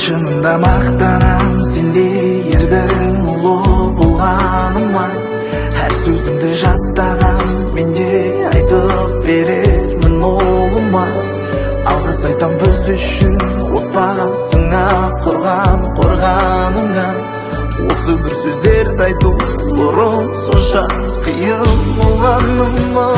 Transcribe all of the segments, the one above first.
шынында мақтанам сендей ердің ұлы болғаныма. Әр сөзіңді жаттаған менде айтып берермін олыма. Алғыс айтам біз үшін отбасыңа, қорғаныңа. Осы бір сөздерді айту бұрын сонша қиын болғаныма.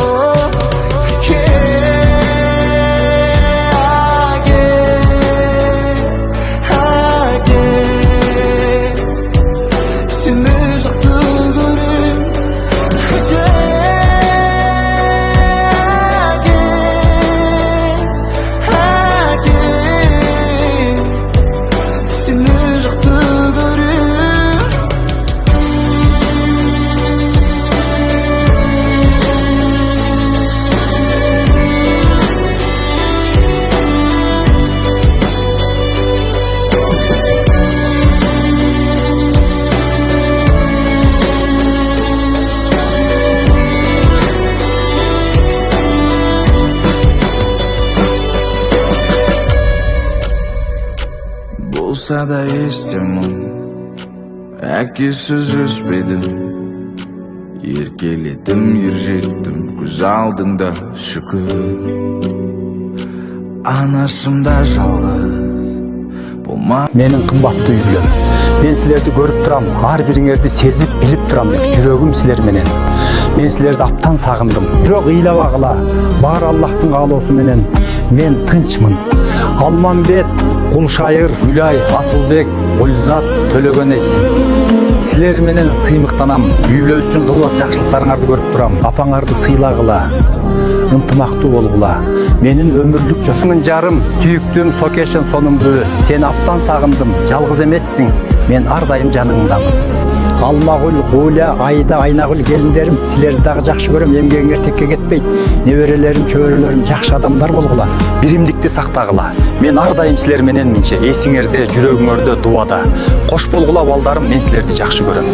Болса да естемін, әкесіз өспедім. Еркелетім, ержеттім, көз алдыңда шүкір. Анашымда жалғыз болма. Менің қымбатты үйлем, мен сілерді көріп тұрам, ар біріңерді сезіп біліп тұрам. Жүрегім сілерменен, мен сілерді аптан сағындым. Жоқ илап ағыла, бар Аллахтың қалаусы менен мен тынчмын. Алманбет, Құлшайыр, Гүлай, Асылбек, Гүлзат, Төлөгөнес. Силер менен сыймыктанам. Үйлөө үчүн кылып жакшылыктарыңарды көрүп турам. Апаңарды сыйлагыла, ынтымактуу болгула. Менин өмүрлүк жошуңун жарым, сүйүктүм, сокешин сонумду. Сени аптан сагындым, жалгыз эмессиң. Мен ар дайым жаныңдамын. Алмагүл, Гуля, Айда, Айнагүл келиндерим, силерди дагы жакшы көрөм. Эмгегиңер текке кетпейт. Неберелерим, чөбөрөлөрүм жакшы адамдар болгула. Биримдикти сактагыла. Мен ар дайым силер менен минче, эсиңерде, жүрөгүңөрдө, дуада. Кош болгула балдарым, мен силерди жакшы көрөм.